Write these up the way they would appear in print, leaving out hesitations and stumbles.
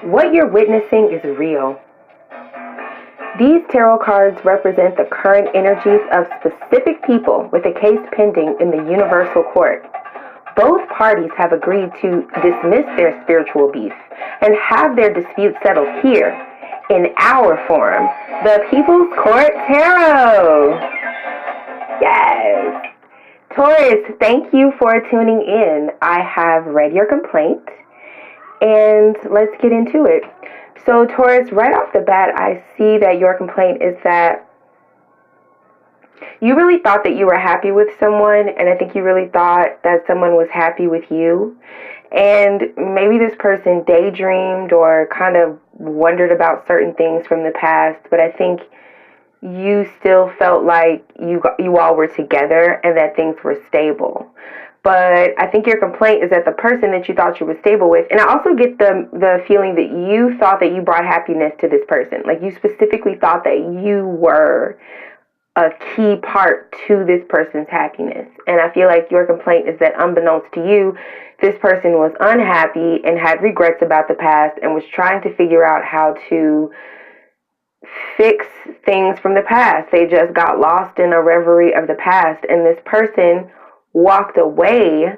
What you're witnessing is real. These tarot cards represent the current energies of specific people with a case pending in the Universal Court. Both parties have agreed to dismiss their spiritual beef and have their dispute settled here, in our forum, the People's Court Tarot. Yes. Taurus, thank you for tuning in. I have read your complaint, and let's get into it. So, Taurus, right off the bat, I see that your complaint is that you really thought that you were happy with someone, and I think you really thought that someone was happy with you. And maybe this person daydreamed or kind of wondered about certain things from the past, but I think you still felt like you all were together and that things were stable. But I think your complaint is that the person that you thought you were stable with, and I also get the feeling that you thought that you brought happiness to this person. Like you specifically thought that you were a key part to this person's happiness. And I feel like your complaint is that unbeknownst to you, this person was unhappy and had regrets about the past and was trying to figure out how to fix things from the past. They just got lost in a reverie of the past, and this person walked away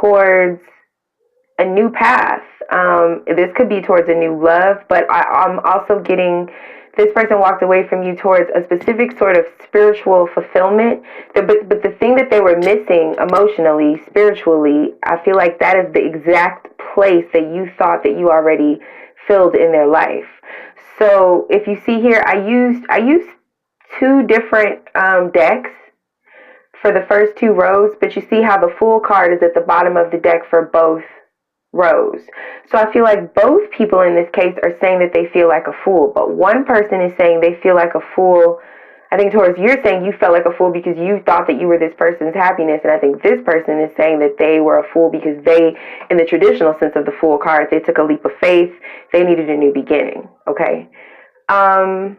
towards a new path. This could be towards a new love, but I'm also getting this person walked away from you towards a specific sort of spiritual fulfillment. But the thing that they were missing emotionally, spiritually, I feel like that is the exact place that you thought that you already filled in their life. So if you see here, I used two different decks for the first two rows, but you see how the Fool card is at the bottom of the deck for both rows. So I feel like both people in this case are saying that they feel like a fool, but one person is saying they feel like a fool. I think, Taurus, you're saying you felt like a fool because you thought that you were this person's happiness, and I think this person is saying that they were a fool because they, in the traditional sense of the Fool card, they took a leap of faith. They needed a new beginning, okay? And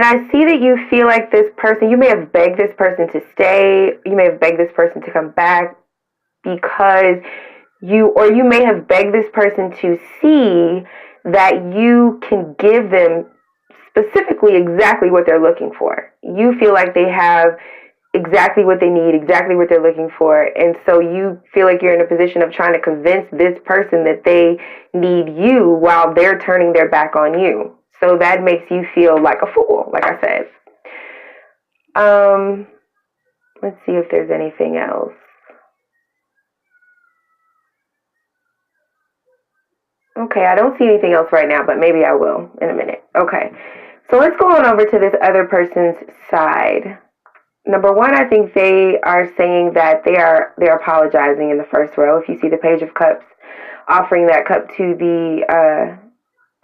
I see that you feel like this person, you may have begged this person to stay, you may have begged this person to come back because you may have begged this person to see that you can give them specifically exactly what they're looking for. You feel like they have exactly what they need, exactly what they're looking for, and so you feel like you're in a position of trying to convince this person that they need you while they're turning their back on you. So that makes you feel like a fool, like I said. Let's see if there's anything else. Okay, I don't see anything else right now, but maybe I will in a minute. Okay, so let's go on over to this other person's side. Number one, I think they are saying that they're apologizing in the first row. If you see the Page of Cups, offering that cup to the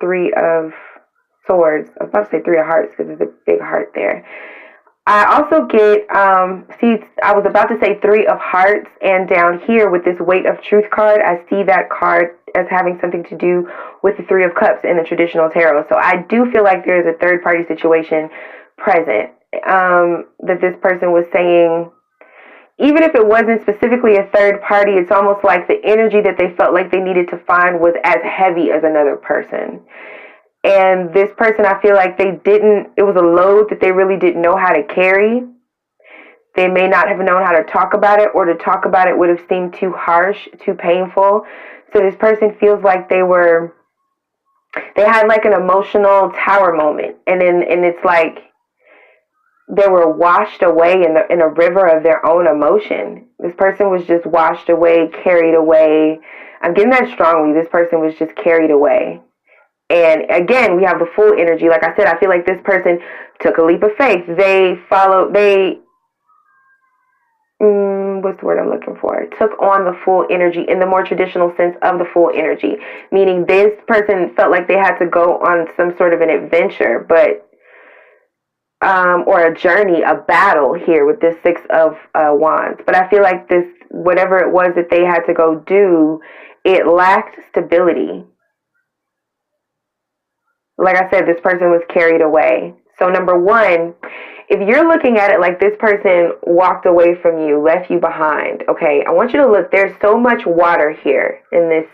Three of Swords. I was about to say Three of Hearts because there's a big heart there. I also get, I was about to say Three of Hearts, and down here with this Weight of Truth card, I see that card as having something to do with the Three of Cups in the traditional tarot. So I do feel like there's a third party situation present, that this person was saying, even if it wasn't specifically a third party, it's almost like the energy that they felt like they needed to find was as heavy as another person. And this person, I feel like it was a load that they really didn't know how to carry. They may not have known how to talk about it, or to talk about it would have seemed too harsh, too painful. So this person feels like they had like an emotional tower moment. And it's like they were washed away in a river of their own emotion. This person was just washed away, carried away. I'm getting that strongly. This person was just carried away. And again, we have the Fool energy. Like I said, I feel like this person took a leap of faith. What's the word I'm looking for? Took on the Fool energy in the more traditional sense of the Fool energy. Meaning this person felt like they had to go on some sort of an adventure, or a journey, a battle here with this Six of Wands. But I feel like this, whatever it was that they had to go do, it lacked stability. Like I said, this person was carried away. So number one, if you're looking at it like this person walked away from you, left you behind, okay, I want you to look. There's so much water here in this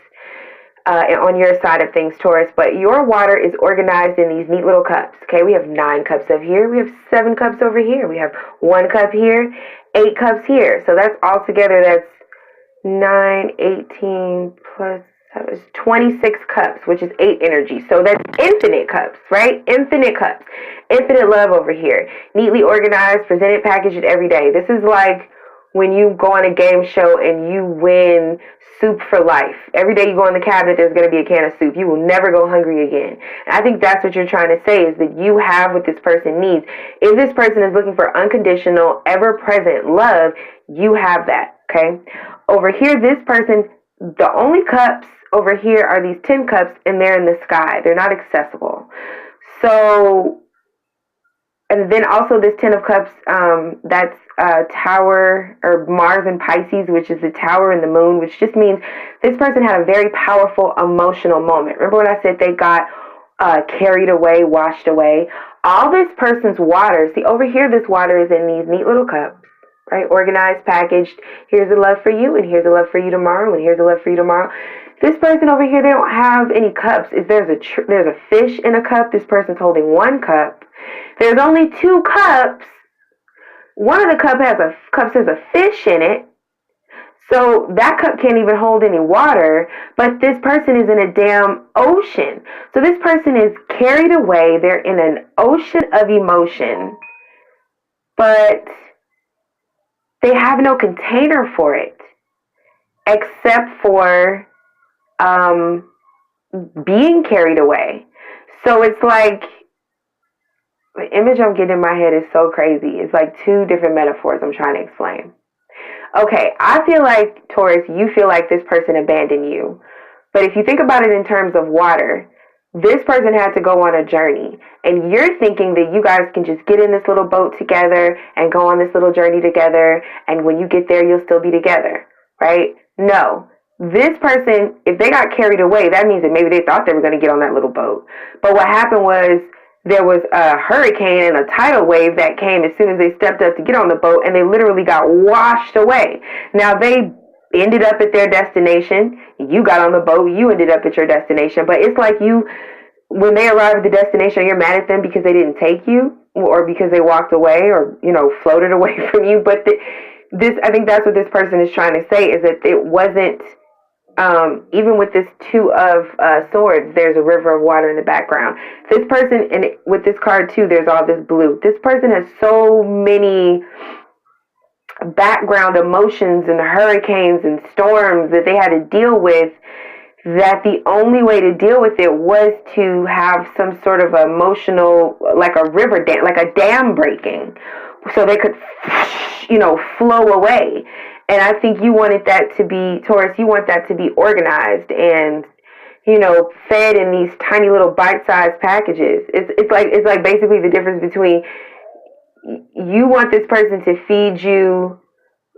on your side of things, Taurus, but your water is organized in these neat little cups. Okay, we have 9 cups over here. We have 7 cups over here. We have 1 cup here, 8 cups here. So that's all together, that's 9, 18 plus 7 is 26 cups, which is 8 energy. So that's infinite cups, right? Infinite cups. Infinite love over here. Neatly organized, presented, packaged every day. This is like when you go on a game show and you win soup for life. Every day you go in the cabinet, there's going to be a can of soup. You will never go hungry again. And I think that's what you're trying to say, is that you have what this person needs. If this person is looking for unconditional, ever-present love, you have that, okay? Over here, this person, the only cups over here are these 10 cups, and they're in the sky. They're not accessible. So, and then also this 10 of cups, that's Tower, or Mars and Pisces, which is the Tower and the Moon, which just means this person had a very powerful emotional moment. Remember when I said they got carried away, washed away? All this person's water, see over here, this water is in these neat little cups, right? Organized, packaged. Here's a love for you, and here's a love for you tomorrow, and here's a love for you tomorrow. This person over here, they don't have any cups. If there's a fish in a cup, this person's holding 1 cup. There's only 2 cups. One of the cups has a fish in it. So that cup can't even hold any water, but this person is in a damn ocean. So this person is carried away. They're in an ocean of emotion, but they have no container for it except for being carried away. So it's like, the image I'm getting in my head is so crazy. It's like 2 different metaphors I'm trying to explain. Okay, I feel like, Taurus, you feel like this person abandoned you. But if you think about it in terms of water, this person had to go on a journey. And you're thinking that you guys can just get in this little boat together and go on this little journey together. And when you get there, you'll still be together, right? No. This person, if they got carried away, that means that maybe they thought they were going to get on that little boat. But what happened was, there was a hurricane and a tidal wave that came as soon as they stepped up to get on the boat, and they literally got washed away. Now, they ended up at their destination. You got on the boat. You ended up at your destination. But it's like when they arrive at the destination, you're mad at them because they didn't take you, or because they walked away, or, floated away from you. But I think that's what this person is trying to say, is that it wasn't, even with this 2 of swords, there's a river of water in the background. This person, and with this card too, there's all this blue. This person has so many background emotions and hurricanes and storms that they had to deal with, that the only way to deal with it was to have some sort of emotional, like a river dam, like a dam breaking, so they could, flow away. And I think you wanted that to be, Taurus, you want that to be organized and, fed in these tiny little bite-sized packages. It's like basically the difference between, you want this person to feed you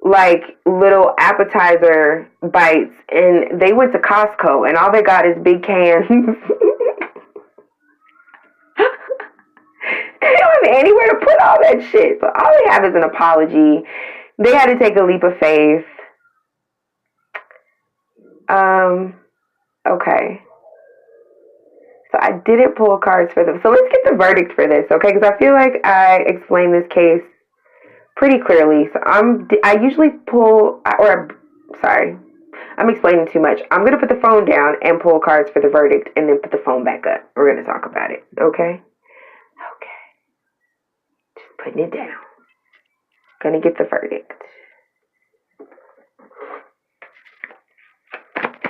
like little appetizer bites, and they went to Costco and all they got is big cans. They don't have anywhere to put all that shit. So all they have is an apology. They had to take a leap of faith. Okay. So I didn't pull cards for them. So let's get the verdict for this, okay? Because I feel like I explained this case pretty clearly. So I usually I'm explaining too much. I'm going to put the phone down and pull cards for the verdict and then put the phone back up. We're going to talk about it, okay? Okay. Just putting it down. Gonna get the verdict.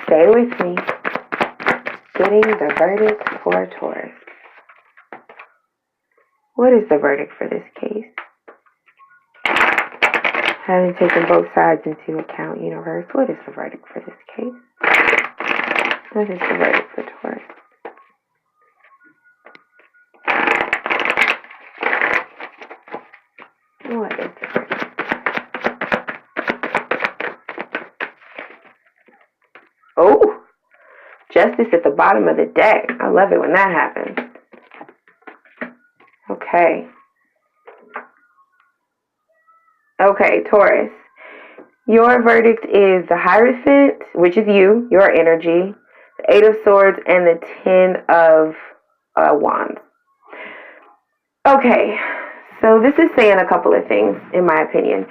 Stay with me. Getting the verdict for Taurus. What is the verdict for this case? Having taken both sides into account, universe, what is the verdict for this case? What is the verdict for Taurus? What is the verdict? Oh, justice at the bottom of the deck. I love it when that happens. Okay. Okay, Taurus. Your verdict is the Hierophant, which is you, your energy. the Eight of Swords, and the Ten of Wands. Okay, so this is saying a couple of things, in my opinion.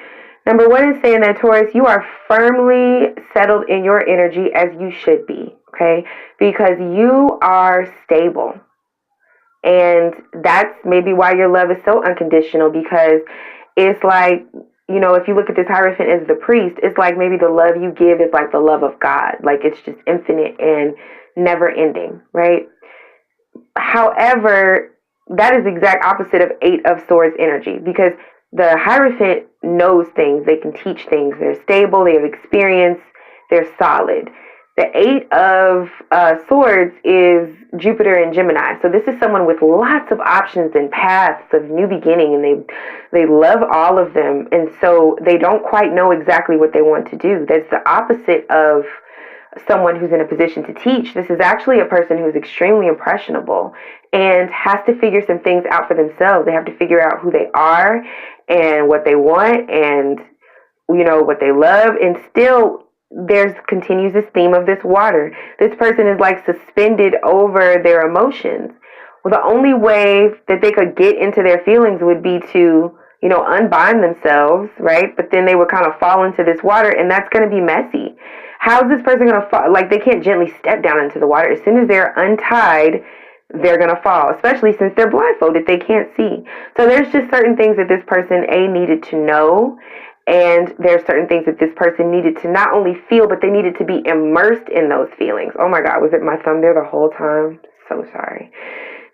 Number one is saying that, Taurus, you are firmly settled in your energy as you should be, okay? Because you are stable. And that's maybe why your love is so unconditional, because it's like, you know, if you look at this Hierophant as the priest, it's like maybe the love you give is like the love of God. Like it's just infinite and never ending, right? However, that is the exact opposite of Eight of Swords energy, because the Hierophant knows things. They can teach things. They're stable. They have experience. They're solid. The Eight of Swords is Jupiter and Gemini. So this is someone with lots of options and paths of new beginning, and they love all of them. And so they don't quite know exactly what they want to do. That's the opposite of someone who's in a position to teach. This is actually a person who's extremely impressionable and has to figure some things out for themselves. They have to figure out who they are and what they want and, you know, what they love. And still, continues this theme of this water. This person is like suspended over their emotions. Well, the only way that they could get into their feelings would be to, you know, unbind themselves, right? But then they would kind of fall into this water, and that's going to be messy. How's this person going to fall? Like, they can't gently step down into the water. As soon as they're untied, they're going to fall, especially since they're blindfolded. They can't see. So there's just certain things that this person, needed to know. And there's certain things that this person needed to not only feel, but they needed to be immersed in those feelings. Oh my God, was it my thumb there the whole time? So sorry.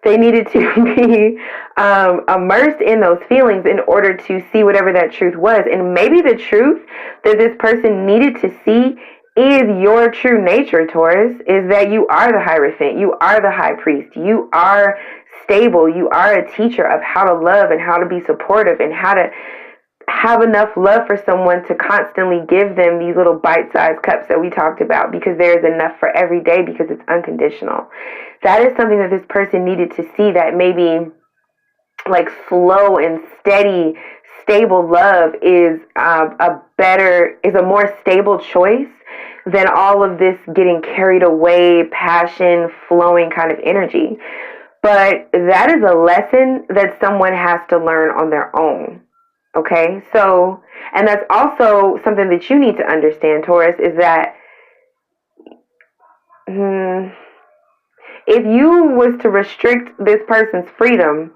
They needed to be immersed in those feelings in order to see whatever that truth was. And maybe the truth that this person needed to see is your true nature, Taurus, is that you are the Hierophant. You are the High Priest. You are stable. You are a teacher of how to love and how to be supportive and how to have enough love for someone to constantly give them these little bite-sized cups that we talked about, because there is enough for every day, because it's unconditional. That is something that this person needed to see, that maybe like slow and steady, stable love is a more stable choice than all of this getting carried away, passion, flowing kind of energy. But that is a lesson that someone has to learn on their own. Okay, so, and that's also something that you need to understand, Taurus, is that if you was to restrict this person's freedom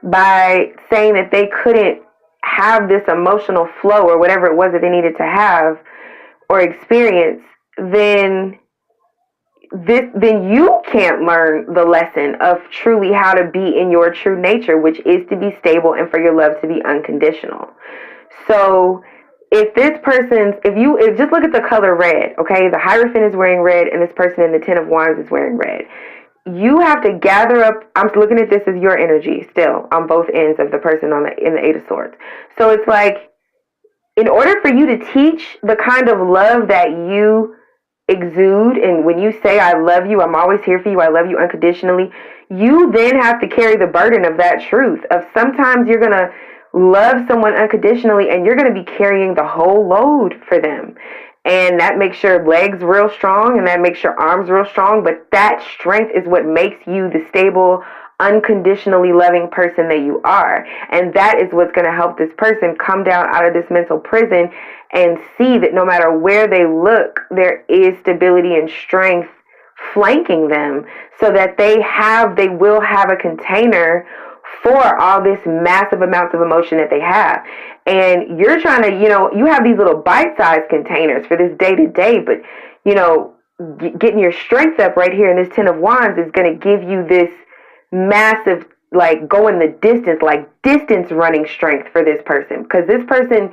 by saying that they couldn't have this emotional flow or whatever it was that they needed to have or experience, then you can't learn the lesson of truly how to be in your true nature, which is to be stable and for your love to be unconditional. So if just look at the color red, okay? The Hierophant is wearing red, and this person in the Ten of Wands is wearing red. You have to gather up. I'm looking at this as your energy still on both ends of the person in the Eight of Swords. So it's like, in order for you to teach the kind of love that you exude, and when you say I love you, I'm always here for you, I love you unconditionally, you then have to carry the burden of that truth of sometimes you're going to love someone unconditionally and you're going to be carrying the whole load for them, and that makes your legs real strong and that makes your arms real strong, but that strength is what makes you the stable, unconditionally loving person that you are. And that is what's going to help this person come down out of this mental prison and see that no matter where they look, there is stability and strength flanking them, so that they will have a container for all this massive amounts of emotion that they have. And you're trying to, you have these little bite-sized containers for this day-to-day, but, getting your strength up right here in this Ten of Wands is going to give you this massive, like, going the distance, like distance running strength for this person. Because this person,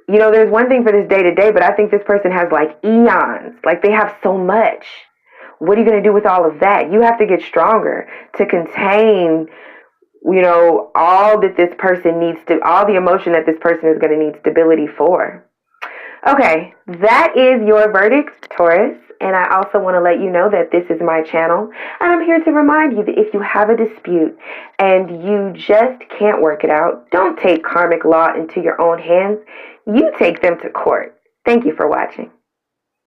there's one thing for this day to day, but I think this person has like eons, like they have so much. What are you going to do with all of that? You have to get stronger to contain, all that this person needs to, all the emotion that this person is going to need stability for. Okay, that is your verdict, Taurus. And I also want to let you know that this is my channel, and I'm here to remind you that if you have a dispute and you just can't work it out, don't take karmic law into your own hands. You take them to court. Thank you for watching.